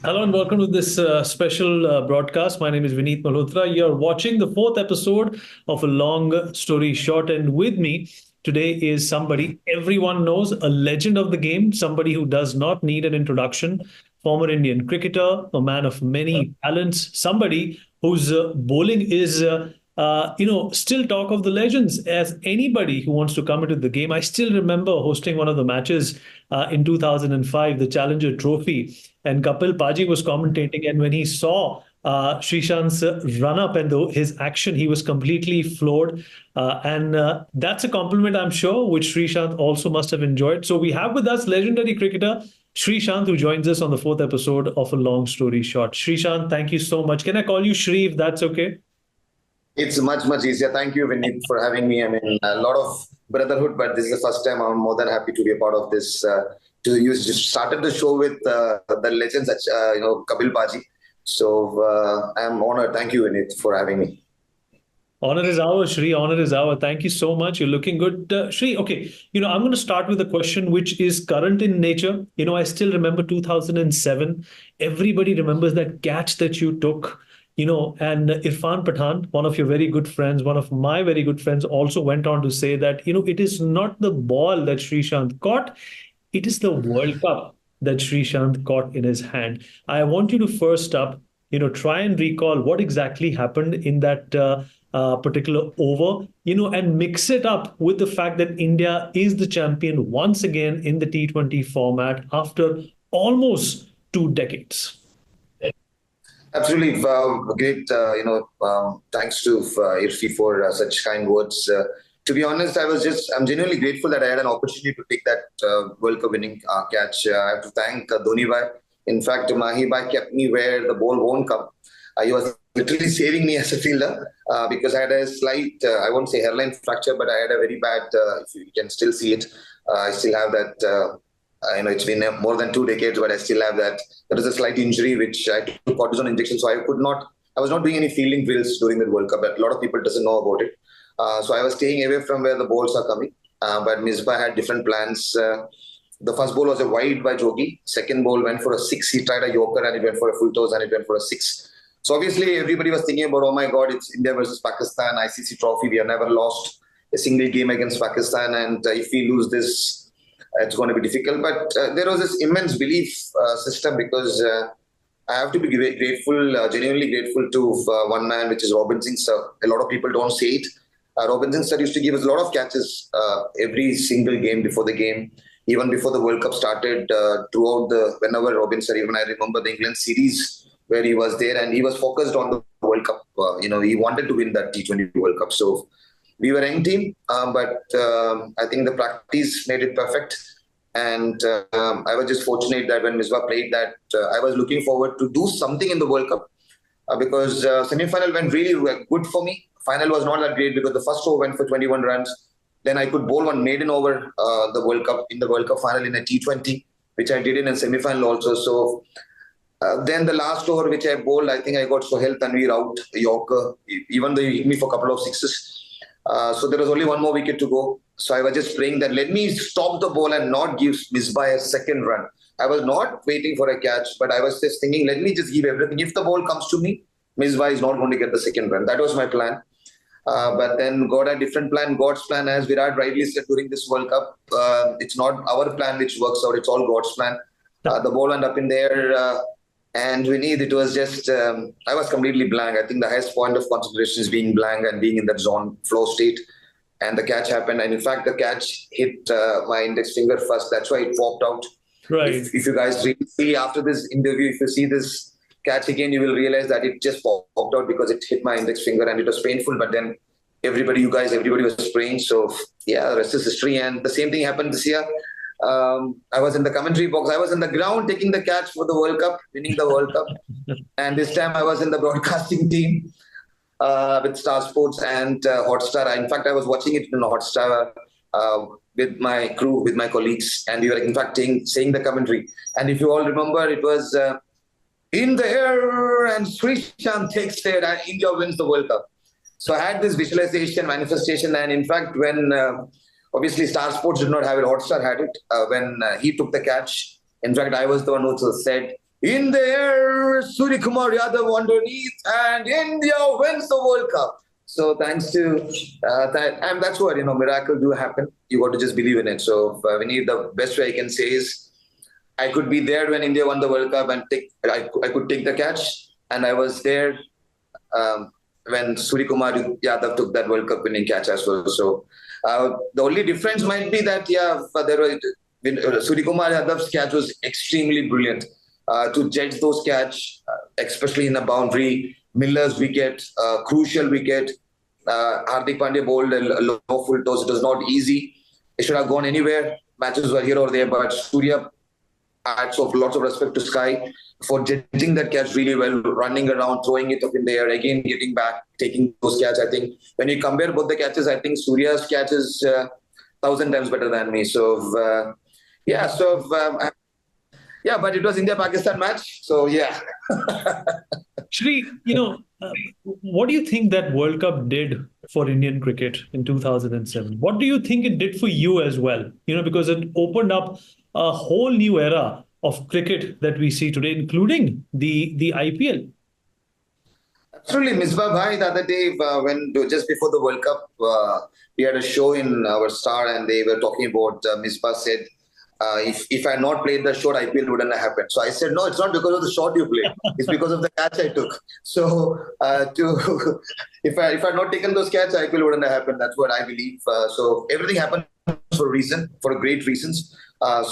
Hello and welcome to this special broadcast. My name is Vineet Malhotra. You're watching the fourth episode of A Long Story Short, and with me today is somebody everyone knows, a legend of the game, somebody who does not need an introduction, former Indian cricketer, a man of many talents, somebody whose bowling is still talk of the legends as anybody who wants to come into the game. I still remember hosting one of the matches in 2005, the Challenger Trophy, and Kapil Paji was commentating. And when he saw Sreesanth's run up and his action, he was completely floored. And that's a compliment, I'm sure, which Sreesanth also must have enjoyed. So we have with us legendary cricketer Sreesanth, who joins us on the fourth episode of A Long Story Short. Sreesanth, thank you so much. Can I call you Shree if that's okay? It's much easier. Thank you, Vineet, for having me. I mean, a lot of brotherhood, but this is the first time I'm more than happy to be a part of this. You just started the show with the legends, Kapil Paji. So I'm honored. Thank you, Vineet, for having me. Honor is ours, Shri. Honor is ours. Thank you so much. You're looking good. Shri, okay. I'm going to start with a question which is current in nature. I still remember 2007. Everybody remembers that catch that you took, and Irfan Pathan, one of your very good friends, one of my very good friends, also went on to say that, it is not the ball that Sreesanth caught, it is the World Cup that Sreesanth caught in his hand. I want you to first up, try and recall what exactly happened in that particular over, and mix it up with the fact that India is the champion once again in the T20 format after almost 2 decades. Absolutely. Great. Thanks to Irfi for such kind words. To be honest, I'm genuinely grateful that I had an opportunity to take that World Cup winning catch. I have to thank Dhoni bhai. In fact, Mahi bhai kept me where the ball won't come. He was literally saving me as a fielder because I had a slight, I won't say hairline fracture, but I had a very bad, if you can still see it, I still have that. I know it's been more than 2 decades, but I still have that. There is a slight injury which I took cortisone injection, so I was not doing any fielding drills during the World Cup. But a lot of people doesn't know about it. So I was staying away from where the balls are coming. But Misbah had different plans. The first ball was a wide by Jogi. Second ball went for a six. He tried a yorker and it went for a full toss and it went for a six. So obviously everybody was thinking about, oh my God, it's India versus Pakistan, ICC trophy. We have never lost a single game against Pakistan. And if we lose this, it's going to be difficult. But there was this immense belief system because I have to be grateful, genuinely grateful to one man, which is Robinson sir. A lot of people don't say it. Robinson sir used to give us a lot of catches every single game before the game, even before the World Cup started, whenever Robinson, even I remember the England series where he was there and he was focused on the World Cup. He wanted to win that T20 World Cup. So we were a young team, but I think the practice made it perfect. And I was just fortunate that when Misbah played that, I was looking forward to do something in the World Cup because semi-final went really good for me. Final was not that great because the first over went for 21 runs. Then I could bowl one maiden over the World Cup in the World Cup final in a T20, which I did in a semi-final also. So then the last over which I bowled, I think I got Sohail Tanvir out, Yorker, even though he hit me for a couple of sixes. So there was only one more wicket to go. So I was just praying that let me stop the ball and not give Misbah a second run. I was not waiting for a catch, but I was just thinking, let me just give everything. If the ball comes to me, Misbah is not going to get the second run. That was my plan. But then God had a different plan. God's plan, as Virat rightly said during this World Cup, it's not our plan which works out. It's all God's plan. The ball went up in there. And we need, it was just, I was completely blank. I think the highest point of concentration is being blank and being in that zone flow state. And the catch happened. And in fact, the catch hit my index finger first. That's why it popped out. Right. If you guys really see after this interview, if you see this catch again, you will realize that it just popped out because it hit my index finger and it was painful. But then everybody was praying. So yeah, the rest is history. And the same thing happened this year. I was in the commentary box. I was in the ground taking the catch for the World Cup, winning the World Cup. And this time I was in the broadcasting team with Star Sports and Hotstar. In fact, I was watching it in Hotstar with my crew, with my colleagues. And we were, in fact, saying the commentary. And if you all remember, it was in the air and Sreesanth takes it and India wins the World Cup. So I had this visualization, manifestation. And in fact, when... obviously, Star Sports did not have it. Hotstar had it when he took the catch. In fact, I was the one who said, In the air, Surya Kumar Yadav underneath, and India wins the World Cup. So thanks to that, and that's what miracle do happen. You got to just believe in it. So Vinny, the best way I can say is I could be there when India won the World Cup and I could take the catch, and I was there when Surya Kumar Yadav took that World Cup winning catch as well. So the only difference might be that there were Surya Kumar Yadav's catch was extremely brilliant. To judge those catch, especially in a boundary, Miller's wicket, crucial wicket. Hardik Pandya bowled a low full toss. It was not easy. It should have gone anywhere. Matches were here or there, but Surya hats of lots of respect to Sky for judging that catch really well, running around, throwing it up in the air, again getting back, taking those catch. I think when you compare both the catches, I think Surya's catch is 1,000 times better than me. So yeah, so yeah, but it was India-Pakistan match. So yeah. Shri, what do you think that World Cup did for Indian cricket in 2007? What do you think it did for you as well? Because it opened up a whole new era of cricket that we see today, including the IPL. Absolutely, Misbah Bhai, the other day when just before the World Cup, we had a show in our Star, and they were talking about. Misbah said, "If I had not played the shot, IPL wouldn't have happened." So I said, "No, it's not because of the shot you played; it's because of the catch I took." So if I had not taken those catch, IPL wouldn't have happened. That's what I believe. So everything happened for a reason, for great reasons.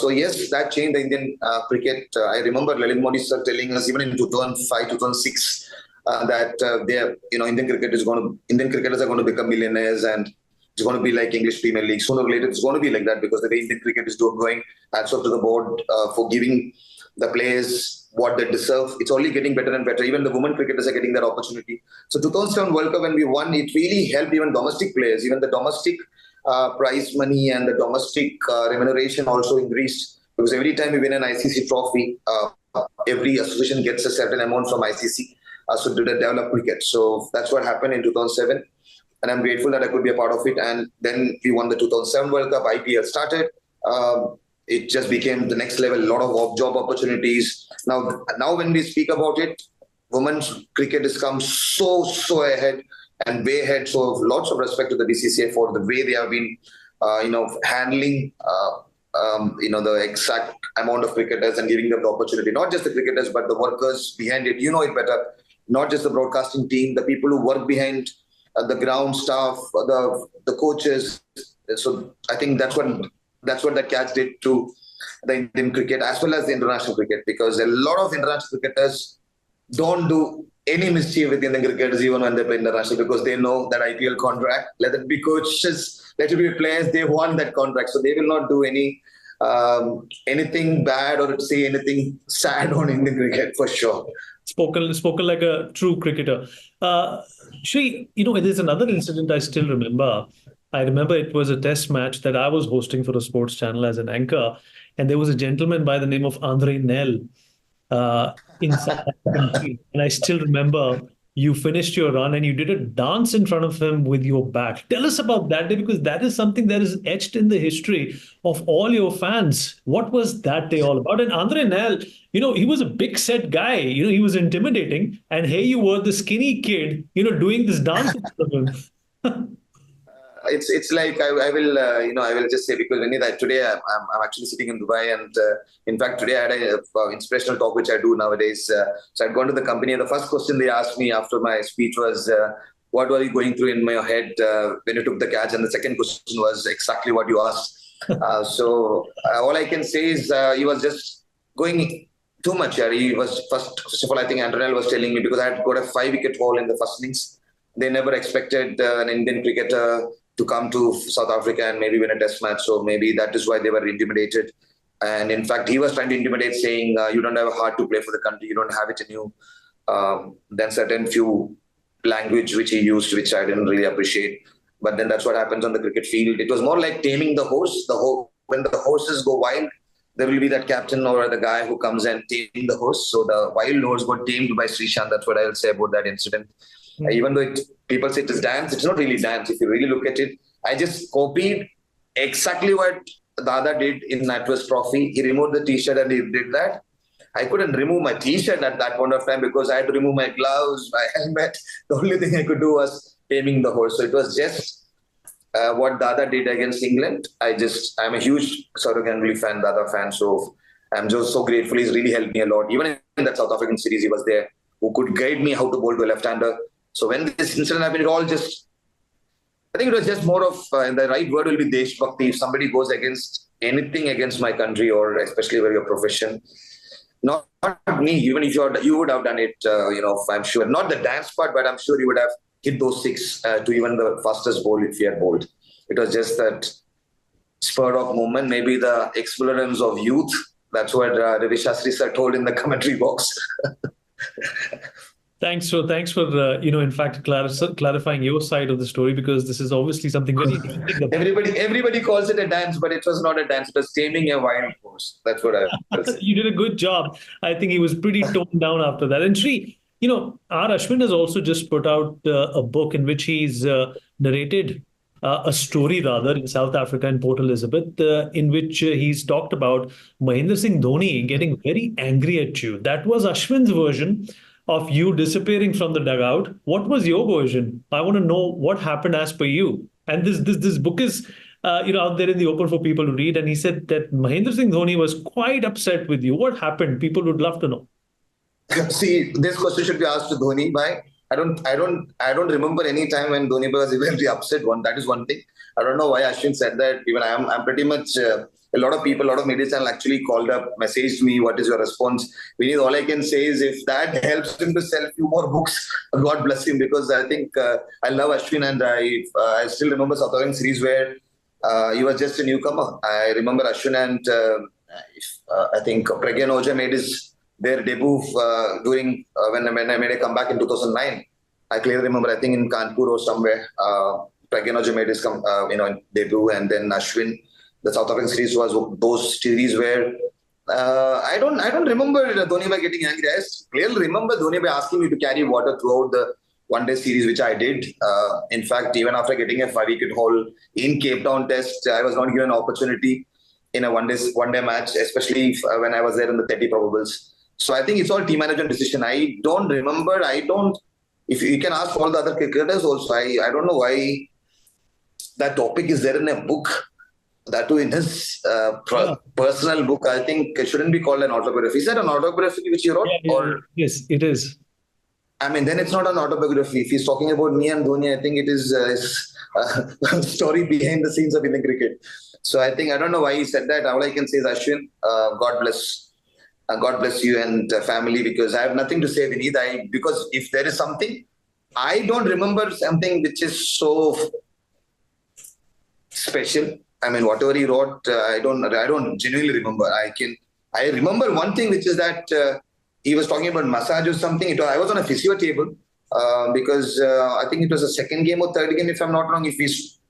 So yes, that changed the Indian cricket. I remember Lalit Modi sir telling us even in 2005, 2006. That Indian cricketers are going to become millionaires, and it's going to be like English Premier League. Sooner or later, it's going to be like that because the way Indian cricket is going, hats off to the board for giving the players what they deserve. It's only getting better and better. Even the women cricketers are getting that opportunity. So 2007 World Cup when we won, it really helped even domestic players, even the domestic prize money and the domestic remuneration also increased because every time we win an ICC trophy, every association gets a certain amount from ICC. So to develop cricket. So that's what happened in 2007. And I'm grateful that I could be a part of it. And then we won the 2007 World Cup. IPL started. It just became the next level. A lot of job opportunities. Now when we speak about it, women's cricket has come so ahead and way ahead. So lots of respect to the BCCI for the way they have been, handling, the exact amount of cricketers and giving them the opportunity. Not just the cricketers, but the workers behind it. You know it better. Not just the broadcasting team, the people who work behind the ground staff, the coaches. So I think that's what that catch did to the Indian cricket as well as the international cricket, because a lot of international cricketers don't do any mischief with Indian cricketers even when they play international because they know that IPL contract. Let it be coaches, let it be players. They want that contract, so they will not do anything bad or say anything sad on Indian cricket for sure. Spoken like a true cricketer. Shri, there's another incident I still remember. I remember it was a test match that I was hosting for a sports channel as an anchor, and there was a gentleman by the name of Andre Nell in South African team. And I still remember you finished your run and you did a dance in front of him with your bat. Tell us about that day because that is something that is etched in the history of all your fans. What was that day all about? And Andre Nell, he was a big set guy. He was intimidating. And here you were, the skinny kid, doing this dance in front of him. It's like I will I will just say because Vinny, today I'm actually sitting in Dubai, and in fact today I had a inspirational talk which I do nowadays. So I'd gone to the company, and the first question they asked me after my speech was, "What were you going through in my head when you took the catch?" And the second question was exactly what you asked. So all I can say is he was just going too much. He was first of all, I think Andrenel was telling me because I had got a 5-wicket haul in the first innings. They never expected an Indian cricketer to come to South Africa and maybe win a test match. So maybe that is why they were intimidated. And in fact, he was trying to intimidate, saying, you don't have a heart to play for the country. You don't have it in you. Then certain few language which he used, which I didn't really appreciate. But then that's what happens on the cricket field. It was more like taming the horse. When the horses go wild, there will be that captain or the guy who comes and tame the horse. So the wild horse got tamed by Sreesanth. That's what I'll say about that incident. Even though people say it is dance, it's not really dance. If you really look at it, I just copied exactly what Dada did in NatWest Trophy. He removed the T-shirt and he did that. I couldn't remove my t-shirt at that point of time because I had to remove my gloves, my helmet. The only thing I could do was taming the horse. So it was just what Dada did against England. I'm a huge Saurav Ganguly fan, Dada fan. So I'm just so grateful. He's really helped me a lot. Even in that South African series, he was there who could guide me how to bowl to a left-hander. So when this incident happened, I think it was just more of, the right word will be Desh Bhakti. If somebody goes against anything against my country or especially where your profession, not me, even if you would have done it, I'm sure. Not the dance part, but I'm sure you would have hit those six to even the fastest ball if you had bowled. It was just that spur of moment, maybe the exuberance of youth. That's what Ravi Shastri sir told in the commentary box. Thanks for in fact, clarifying your side of the story, because this is obviously something very interesting. Everybody calls it a dance, but it was not a dance. It was taming a wild horse. That's what I will say. You did a good job. I think he was pretty toned down after that. And Sri, R. Ashwin has also just put out a book in which he's narrated a story rather in South Africa in Port Elizabeth, in which he's talked about Mahendra Singh Dhoni getting very angry at you. That was Ashwin's version of you disappearing from the dugout. What was your version? I want to know what happened as per you. And this book is out there in the open for people to read. And he said that Mahendra Singh Dhoni was quite upset with you. What happened? People would love to know. See, this question should be asked to Dhoni. Why? I don't remember any time when Dhoni was very upset. That is one thing. I don't know why Ashwin said that. Even I'm pretty much. A lot of people, a lot of media channel actually called up, messaged me. What is your response? All I can say is if that helps him to sell a few more books, God bless him. Because I think I love Ashwin, and I still remember South African series where he was just a newcomer. I remember Ashwin and I think Pragyan Oja made their debut during when I made a comeback in 2009. I clearly remember. I think in Kanpur or somewhere, Pragyan Oja made his debut, and then Ashwin. The South African series was those series where I don't remember Dhoni by getting angry. I clearly remember Dhoni by asking me to carry water throughout the one-day series, which I did. In fact, even after getting a 5-wicket haul in Cape Town Test, I was not given an opportunity in a one-day match, especially when I was there in the 30 probables. So I think it's all team management decision. I don't remember. If you can ask all the other cricketers also, I don't know why that topic is there in a book. That too in his personal book. I think it shouldn't be called an autobiography. Is that an autobiography which you wrote? Yeah, or yes, it is. I mean, then it's not an autobiography. If he's talking about me and Dhoni, I think it is a story behind the scenes of Indian cricket. So I don't know why he said that. All I can say is Ashwin, God bless you and family, because I have nothing to say, Vineet. Because if there is something, I don't remember something which is so special. I mean, whatever he wrote, I don't genuinely remember. I remember one thing, which is that he was talking about massage or something. I was on a physio table because I think it was a second game or third game, if I'm not wrong.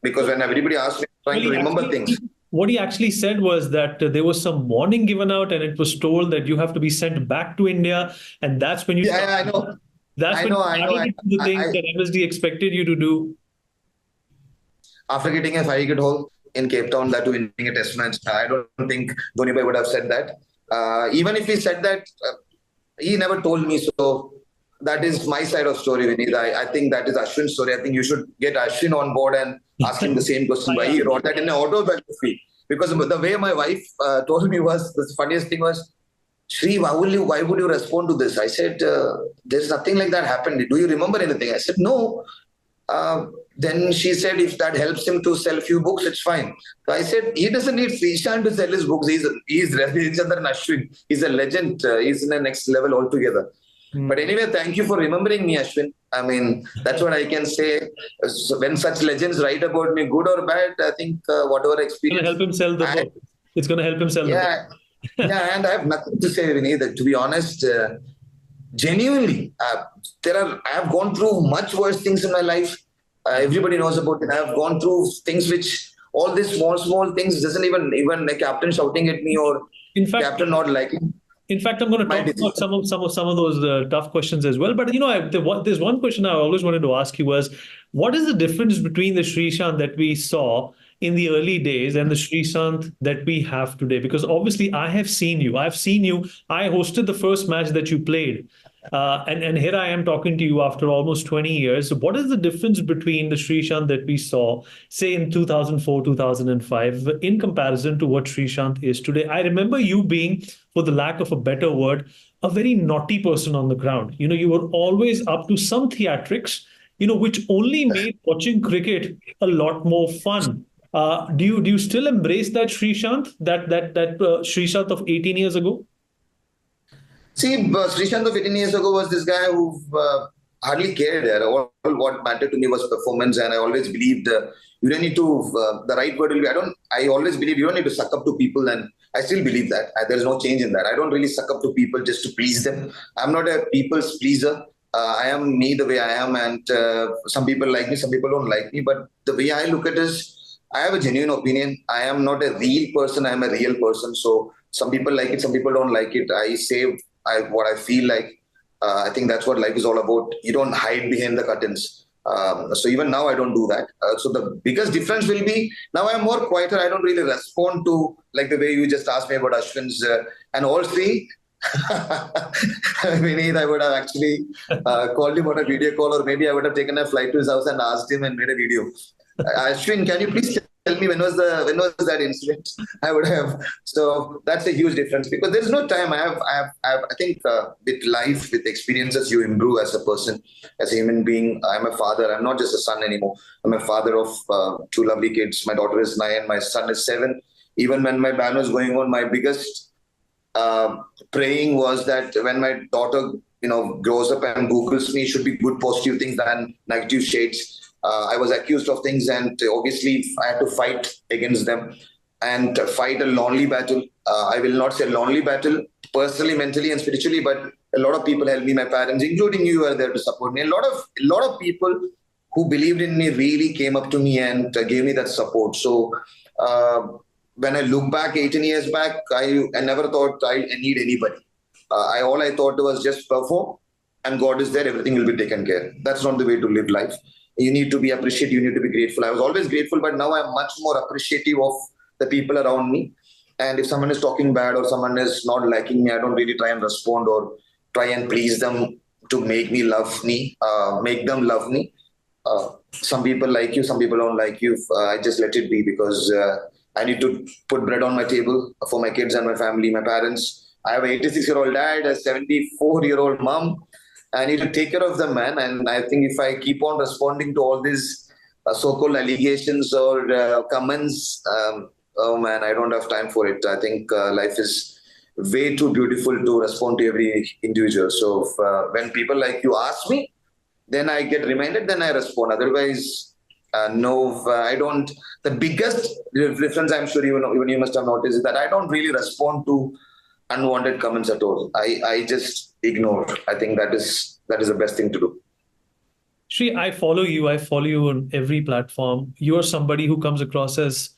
Because when everybody asked me, trying to remember things. What he actually said was that there was some warning given out, and it was told that you have to be sent back to India, and that's when you. Yeah, I know. That's when you do the things that MSD expected you to do. After getting a 5-wicket haul in Cape Town, that to winning a test match, I don't think Dhoni Bhai would have said that. Even if he said that, he never told me. So that is my side of story, Vineet. I think that is Ashwin's story. I think you should get Ashwin on board and ask him the same question. Why he wrote that in an autobiography? Because the way my wife told me was, the funniest thing was, Sri, why would you respond to this? I said, there's nothing like that happened. Do you remember anything? I said, no. Then she said, if that helps him to sell a few books, it's fine. So I said, he doesn't need Sreesanth to sell his books. He's Ravichandran Ashwin. He's a legend. He's in the next level altogether. But anyway, thank you for remembering me, Ashwin. I mean, that's what I can say. When such legends write about me, good or bad, I think whatever experience. It's going to help him sell the book. It's going to help him sell the book. Yeah, and I have nothing to say, Vinny, that to be honest, genuinely, I have gone through much worse things in my life. Everybody knows about it. I have gone through things which, all these small things, doesn't even a captain shouting at me or captain not liking. In fact, I'm going to talk about some of those tough questions as well. But there's one question I always wanted to ask you was, what is the difference between the Sreesanth that we saw in the early days and the Sreesanth that we have today? Because obviously, I have seen you. I've seen you. I hosted the first match that you played. And here I am talking to you after almost 20 years. So what is the difference between the Sreesanth that we saw, say, in 2004, 2005, in comparison to what Sreesanth is today? I remember you being, for the lack of a better word, a very naughty person on the ground. You were always up to some theatrics, which only made watching cricket a lot more fun. Do you still embrace that Sreesanth, that Sreesanth of 18 years ago? See, Sreesanth of 18 years ago was this guy who hardly cared. All what mattered to me was performance, and I always believed you don't need to. The right word will be. I always believe you don't need to suck up to people, and I still believe that. There is no change in that. I don't really suck up to people just to please them. I'm not a people's pleaser. I am me the way I am, and some people like me, some people don't like me. But the way I look at it is, I have a genuine opinion. I am not a real person. I am a real person. So some people like it, some people don't like it. I say what I feel like. I think that's what life is all about. You don't hide behind the curtains. So even now, I don't do that. So the biggest difference will be now I'm more quieter. I don't really respond to like the way you just asked me about Ashwin's and all three. Vineet, I would have actually called him on a video call, or maybe I would have taken a flight to his house and asked him and made a video. Ashwin, can you please tell me when was that incident? I would have. So that's a huge difference because there's no time. I think with life, with experiences, you improve as a person, as a human being. I'm a father. I'm not just a son anymore. I'm a father of two lovely kids. My daughter is 9. My son is 7. Even when my ban was going on, my biggest praying was that when my daughter, grows up and Googles me, should be good positive things than negative shades. I was accused of things, and obviously I had to fight against them and fight a lonely battle. I will not say lonely battle personally, mentally, and spiritually, but a lot of people helped me. My parents, including you, were there to support me. A lot of people who believed in me really came up to me and gave me that support. So when I look back 18 years back, I never thought I need anybody. All I thought was just perform, and God is there. Everything will be taken care. That's not the way to live life. You need to be appreciative. You need to be grateful. I was always grateful, but now I'm much more appreciative of the people around me. And if someone is talking bad or someone is not liking me, I don't really try and respond or try and please them to make them love me. Some people like you, some people don't like you. I just let it be because I need to put bread on my table for my kids and my family, my parents. I have an 86-year-old dad, a 74-year-old mom. I need to take care of them, man. And I think if I keep on responding to all these so-called allegations or comments, oh man, I don't have time for it. I think life is way too beautiful to respond to every individual. So when people like you ask me, then I get reminded, then I respond. Otherwise, no, I don't. The biggest difference, I'm sure even you must have noticed, is that I don't really respond to unwanted comments at all. I just ignore. I think that is the best thing to do. Shri, I follow you. I follow you on every platform. You are somebody who comes across as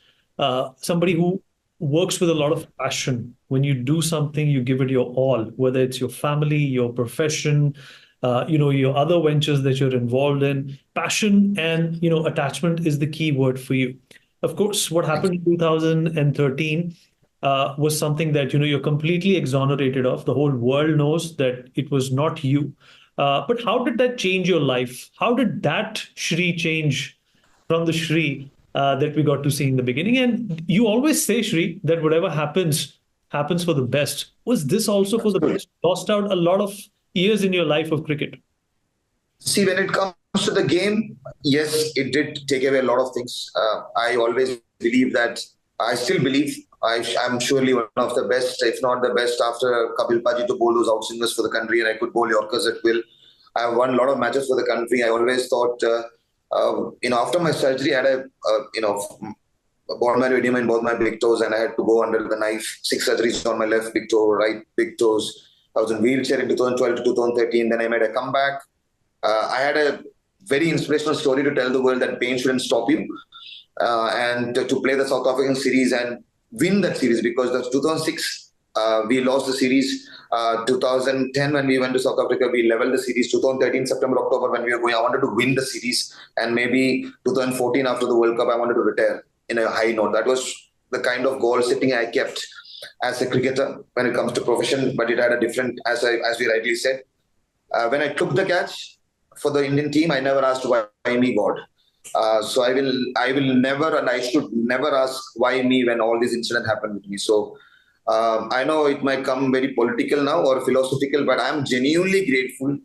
somebody who works with a lot of passion. When you do something, you give it your all, whether it's your family, your profession, your other ventures that you're involved in. Passion and, attachment is the key word for you. Of course, what happened in 2013 was something that, you're completely exonerated of. The whole world knows that it was not you. But how did that change your life? How did that Shri change from the Shri that we got to see in the beginning? And you always say, Shri, that whatever happens, happens for the best. Was this also for the Absolutely. best? Lost out a lot of years in your life of cricket. See, when it comes to the game, yes, it did take away a lot of things. I always believe that, I still believe I'm surely one of the best, if not the best, after Kapil Paji to bowl those outswingers for the country, and I could bowl Yorkers at will. I have won a lot of matches for the country. I always thought, after my surgery, I had bone marrow edema in both my big toes, and I had to go under the knife. 6 surgeries on my left big toe, right big toes. I was in wheelchair in 2012 to 2013. Then I made a comeback. I had a very inspirational story to tell the world that pain shouldn't stop you, and to play the South African series and win that series, because the 2006 we lost the series. 2010 when we went to South Africa, we leveled the series. 2013 September October when we were going, I wanted to win the series, and maybe 2014 after the World Cup, I wanted to retire. in a high note. That was the kind of goal setting I kept as a cricketer when it comes to profession, but it had a different, as we rightly said. When I took the catch for the Indian team, I never asked why me, God. So I will never, and I should never ask why me when all this incident happened with me. So I know it might come very political now or philosophical, but I'm genuinely grateful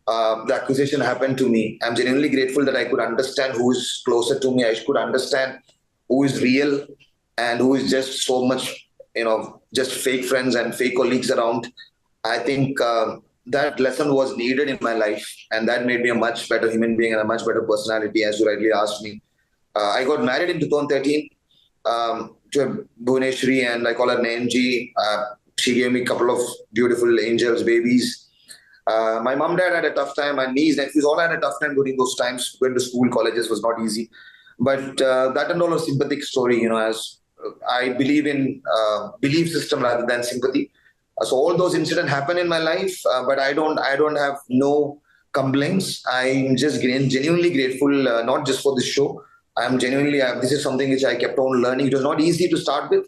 the accusation happened to me. I'm genuinely grateful that I could understand who is closer to me. I could understand who is real and who is just so much, just fake friends and fake colleagues around. I think that lesson was needed in my life, and that made me a much better human being and a much better personality, as you rightly asked me. I got married in 2013 to Bhuvneshwari, and I call her Nanji. She gave me a couple of beautiful angels, babies. My mom, dad had a tough time. My niece, nephews all had a tough time during those times. Going to school, colleges was not easy. But that and all a sympathetic story, as I believe in belief system rather than sympathy. So all those incidents happen in my life, but I don't have no complaints. I'm just genuinely grateful, not just for this show. I'm genuinely, this is something which I kept on learning. It was not easy to start with.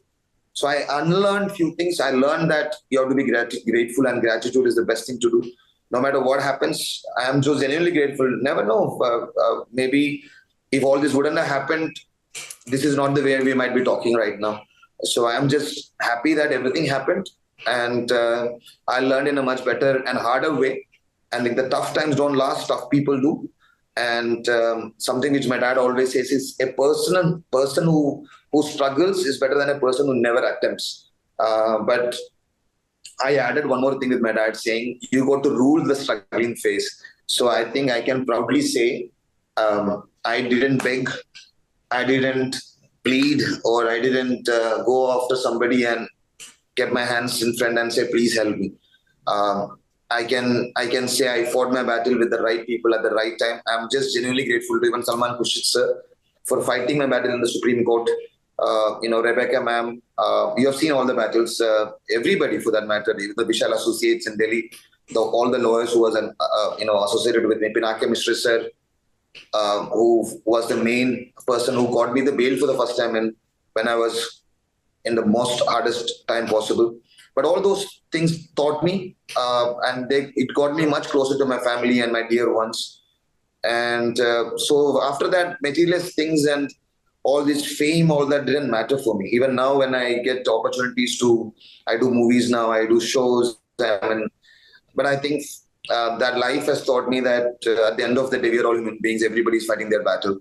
So I unlearned few things. I learned that you have to be grateful, and gratitude is the best thing to do. No matter what happens, I am so genuinely grateful. Never know. Maybe if all this wouldn't have happened, this is not the way we might be talking right now. So I am just happy that everything happened, and I learned in a much better and harder way. And like the tough times don't last, tough people do. And something which my dad always says is a person who struggles is better than a person who never attempts. But I added one more thing with my dad saying, you got to rule the struggling phase. So I think I can proudly say I didn't beg, I didn't plead, or I didn't go after somebody and get my hands in front and say, please help me. I can say I fought my battle with the right people at the right time. I'm just genuinely grateful to even Salman Khushid sir for fighting my battle in the Supreme Court. Rebecca ma'am, you have seen all the battles. Everybody, for that matter, the Vishal Associates in Delhi, all the lawyers who was associated with me, Pinake Mishra sir, who was the main person who got me the bail for the first time, and when I was in the most hardest time possible. But all those things taught me, and it got me much closer to my family and my dear ones. And so after that, materialist things and all this fame, all that didn't matter for me. Even now, when I get opportunities I do movies now, I do shows. But I think that life has taught me that at the end of the day, we are all human beings. Everybody's fighting their battle.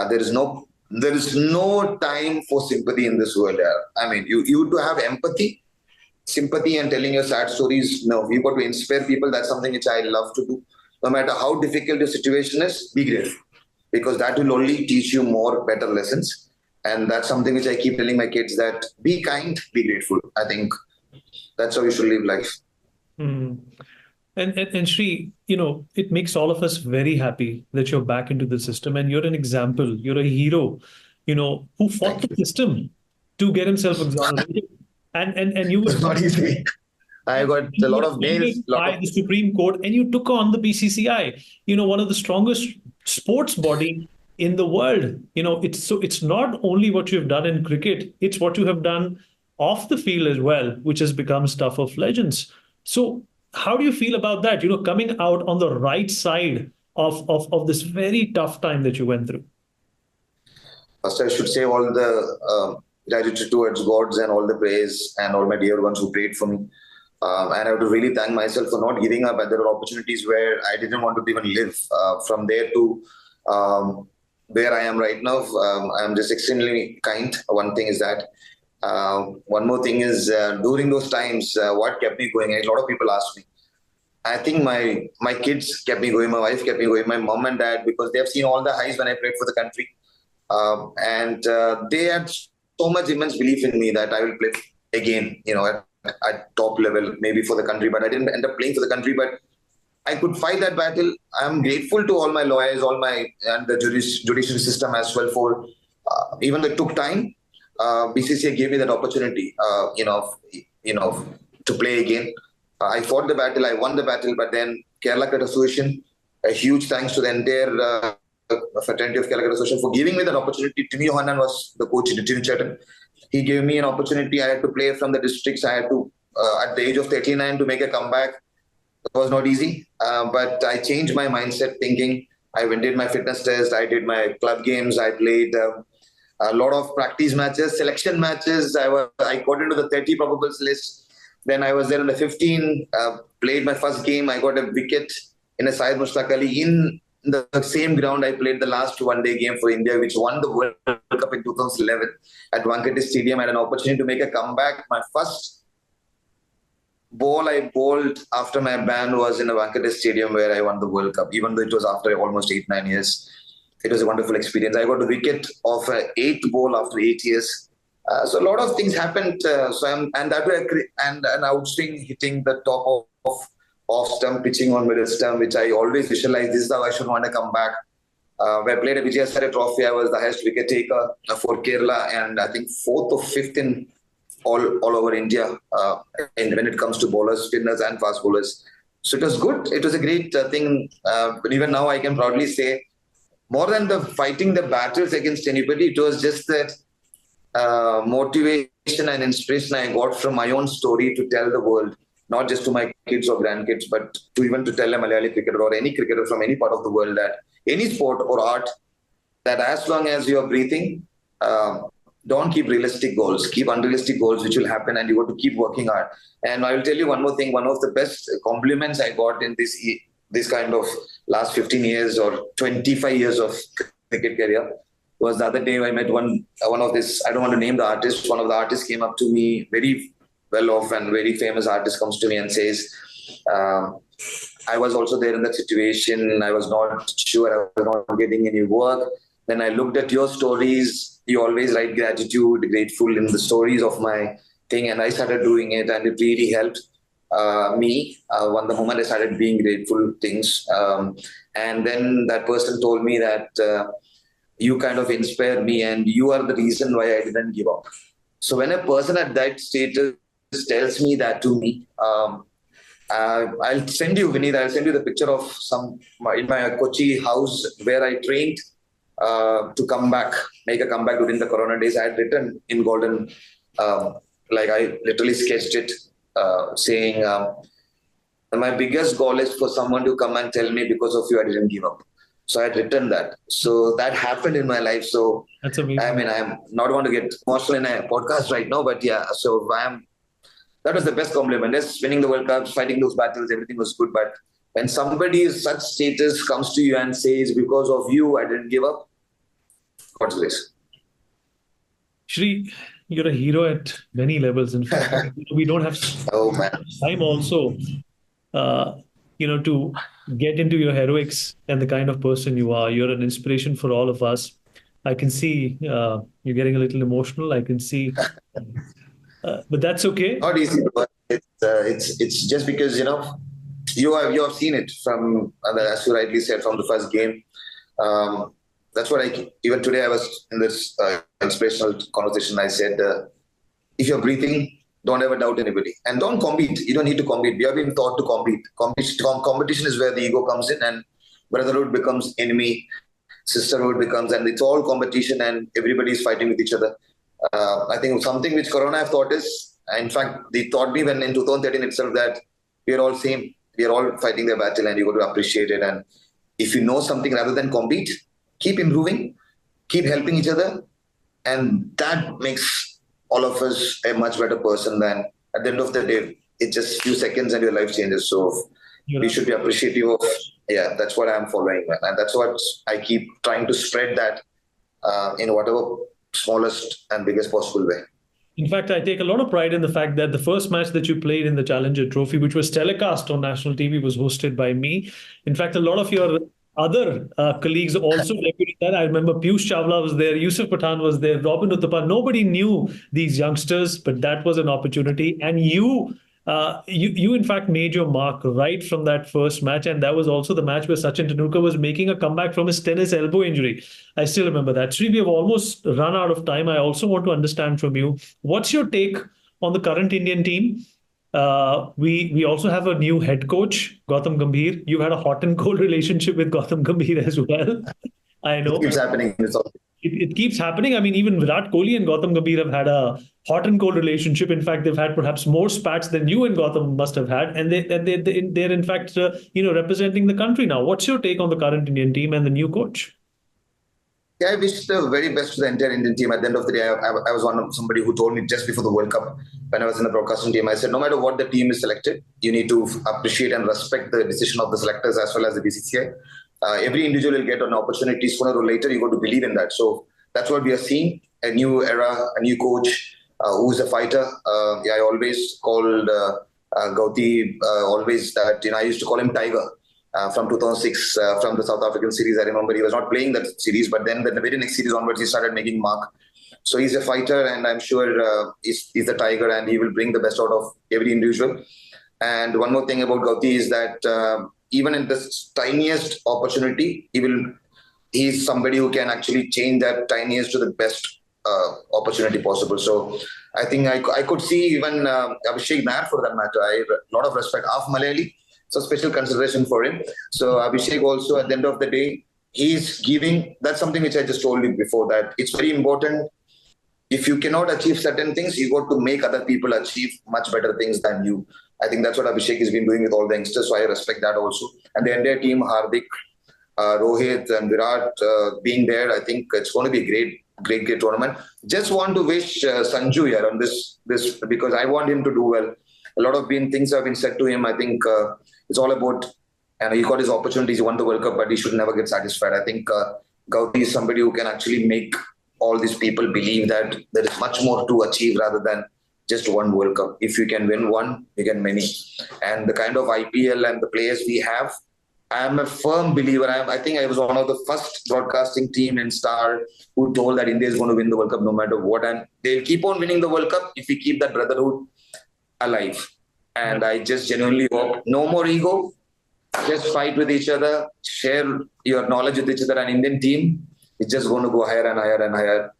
There is no time for sympathy in this world. I mean, you to have empathy, sympathy, and telling your sad stories. No, you got to inspire people. That's something which I love to do. No matter how difficult your situation is, be grateful, because that will only teach you more better lessons. And that's something which I keep telling my kids, that be kind, be grateful. I think that's how you should live life. Hmm. And Shri, it makes all of us very happy that you're back into the system and you're an example. You're a hero, who fought Thank the you. system to get himself exonerated. And you were It's not easy. I got a you lot were of appointed nails, lot by of the Supreme Court and you took on the BCCI, one of the strongest sports body in the world. It's not only what you've done in cricket, it's what you have done off the field as well, which has become stuff of legends. So how do you feel about that? Coming out on the right side of this very tough time that you went through. first. I should say all the gratitude towards gods and all the praise and all my dear ones who prayed for me. And I have to really thank myself for not giving up. And there were opportunities where I didn't want to even live. From there to where I am right now, I'm just extremely kind. One thing is that. One more thing is during those times, what kept me going? A lot of people ask me. I think my kids kept me going, my wife kept me going, my mom and dad, because they have seen all the highs when I played for the country. And they had so much immense belief in me that I will play again, at top level, maybe for the country. But I didn't end up playing for the country. But I could fight that battle. I'm grateful to all my lawyers, and the judiciary system as well for even though it took time. BCCI gave me that opportunity, to play again. I fought the battle, I won the battle, but then Kerala Cricket Association, a huge thanks to the entire fraternity of Calcutta Association, for giving me that opportunity. Timmy Yohanan was the coach, Timmy Chetan. He gave me an opportunity. I had to play from the districts. I had to, at the age of 39, to make a comeback. It was not easy, but I changed my mindset thinking. I went did my fitness test. I did my club games. I played a lot of practice matches, selection matches. I got into the 30 probables list. Then I was there in the 15. Played my first game. I got a wicket in a Syed Mushtaq Ali in the same ground. I played the last one-day game for India, which won the World Cup in 2011 at Wankhede Stadium. I had an opportunity to make a comeback. My first ball I bowled after my ban was in a Wankhede Stadium where I won the World Cup, even though it was after almost 8, 9 years. It was a wonderful experience. I got a wicket of an eighth ball after 8 years. So a lot of things happened. And that way, and an outswing hitting the top of off stump, pitching on middle stump, which I always visualize. This is how I should want to come back. Where I played a Vijayasara Trophy, I was the highest wicket taker for Kerala, and I think fourth or fifth in all over India, and when it comes to bowlers, spinners, and fast bowlers. So it was good. It was a great thing. But even now, I can proudly say, more than the fighting the battles against anybody, it was just that motivation and inspiration I got from my own story to tell the world, not just to my kids or grandkids, but to tell a Malayali cricketer or any cricketer from any part of the world that any sport or art, that as long as you're breathing, don't keep realistic goals, keep unrealistic goals, which will happen, and you got to keep working hard. And I will tell you one more thing. One of the best compliments I got in this kind of last 15 years or 25 years of cricket career was the other day I met one of this, I don't want to name the artist, one of the artists came up to me, very well off and very famous artist comes to me and says, I was also there in that situation. I was not sure, I was not getting any work. Then I looked at your stories. You always write gratitude, grateful in the stories of my thing. And I started doing it, and it really helped me when the moment I started being grateful things. And then that person told me that you kind of inspire me and you are the reason why I didn't give up. So when a person at that status tells me that to me, I'll send you, Vineet, I'll send you the picture of in my Kochi house where I trained to make a comeback during the Corona days. I had written in golden, like I literally sketched it, saying, my biggest goal is for someone to come and tell me because of you I didn't give up. So I had written that. So that happened in my life. So That's amazing. I mean, I'm not want to get emotional in a podcast right now, but yeah, so that was the best compliment. Yes, winning the World Cup, fighting those battles, everything was good. But when somebody of such status comes to you and says, because of you, I didn't give up, God's grace. Shri, you're a hero at many levels. In fact, we don't have time also, to get into your heroics and the kind of person you are. You're an inspiration for all of us. I can see you're getting a little emotional. I can see, but that's okay. Not easy, but it's just because you have seen it from, as you rightly said, from the first game. That's what even today I was in this inspirational conversation. I said, if you're breathing, don't ever doubt anybody, and don't compete. You don't need to compete. We have been taught to compete. Competition is where the ego comes in, and brotherhood becomes enemy, sisterhood becomes, and it's all competition, and everybody is fighting with each other. I think something which Corona have taught is, in fact, they taught me when in 2013 itself that we are all same. We are all fighting their battle, and you got to appreciate it. And if you know something, rather than compete, keep improving, keep helping each other, and that makes all of us a much better person. Than at the end of the day, it's just a few seconds and your life changes. So we should be appreciative of, that's what I'm following, man. And that's what I keep trying to spread that in whatever smallest and biggest possible way. In fact, I take a lot of pride in the fact that the first match that you played in the Challenger Trophy, which was telecast on national TV, was hosted by me. In fact, a lot of your other colleagues also debuted that. I remember Piyush Chawla was there, Yusuf Pathan was there, Robin Uthappa. Nobody knew these youngsters, but that was an opportunity. And you in fact made your mark right from that first match, and that was also the match where Sachin Tendulkar was making a comeback from his tennis elbow injury. I still remember that. Sri, we have almost run out of time. I also want to understand from you, what's your take on the current Indian team? We also have a new head coach, Gautam Gambhir. You've had a hot and cold relationship with Gautam Gambhir as well. I It know. keeps happening. It keeps happening. I mean, even Virat Kohli and Gautam Gambhir have had a hot and cold relationship. In fact, they've had perhaps more spats than you and Gautam must have had, and they're in fact representing the country now. What's your take on the current Indian team and the new coach? Yeah, I wish the very best to the entire Indian team. At the end of the day, I was one of somebody who told me just before the World Cup, when I was in the broadcasting team, I said, no matter what the team is selected, you need to appreciate and respect the decision of the selectors as well as the BCCI. Every individual will get an opportunity sooner or later. You got to believe in that. So that's what we are seeing: a new era, a new coach who's a fighter. Yeah, I always called Gauti always that I used to call him Tiger from 2006 from the South African series. I remember he was not playing that series, but then the very next series onwards, he started making mark. So he's a fighter, and I'm sure he's the tiger, and he will bring the best out of every individual. And one more thing about Gauti is that even in the tiniest opportunity, he's somebody who can actually change that tiniest to the best opportunity possible. So I think I could see even Abhishek Nair for that matter. I have a lot of respect. Half Malayali, so special consideration for him. So Abhishek also, at the end of the day, he's giving. That's something which I just told you before, that it's very important. If you cannot achieve certain things, you got to make other people achieve much better things than you. I think that's what Abhishek has been doing with all the youngsters. So I respect that also. And the entire team, Hardik, Rohit, and Virat being there, I think it's going to be a great tournament. Just want to wish Sanju here on this because I want him to do well. A lot of things have been said to him. I think it's all about, and he got his opportunities. He won the World Cup, but he should never get satisfied. I think Gauti is somebody who can actually make all these people believe that there is much more to achieve rather than just one World Cup. If you can win one, you can many. And the kind of IPL and the players we have, I am a firm believer. I think I was one of the first broadcasting team in Star who told that India is going to win the World Cup no matter what. And they'll keep on winning the World Cup if we keep that brotherhood alive. And I just genuinely hope no more ego, just fight with each other, share your knowledge with each other. An Indian team is just going to go higher and higher and higher.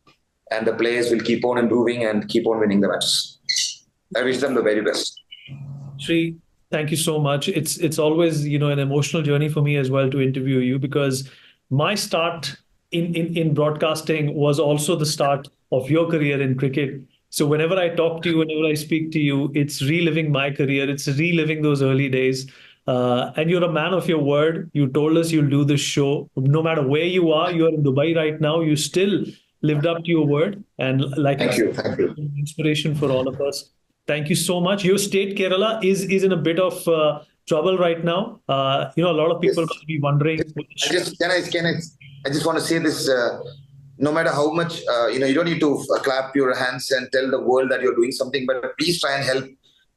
And the players will keep on improving and keep on winning the matches. I wish them the very best. Sri, thank you so much. It's always an emotional journey for me as well to interview you because my start in broadcasting was also the start of your career in cricket. So whenever I talk to you, whenever I speak to you, it's reliving my career. It's reliving those early days. And you're a man of your word. You told us you'll do this show. No matter where you are, you're in Dubai right now. You still lived up to your word. And like I said, Thank you. inspiration for all of us. Thank you so much. Your state, Kerala, is in a bit of trouble right now. A lot of people Yes. must be wondering. I just want to say this. No matter how much, you don't need to clap your hands and tell the world that you're doing something, but please try and help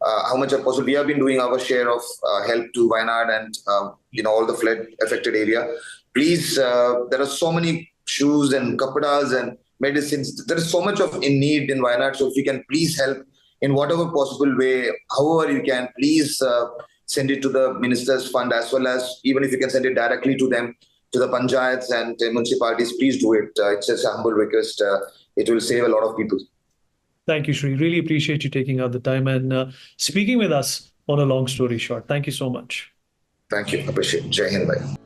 how much are possible. We have been doing our share of help to Wayanad and, all the flood affected area. Please, there are so many shoes and kapadas and medicines. There is so much of in need in Wayanad. So if you can please help in whatever possible way, however you can, please send it to the minister's fund as well as even if you can send it directly to them, to the panchayats and municipalities, please do it. It's just a humble request. It will save a lot of people. Thank you, Sri. Really appreciate you taking out the time and speaking with us on a long story short. Thank you so much. Thank you. Appreciate it. Jai Hind, bhai.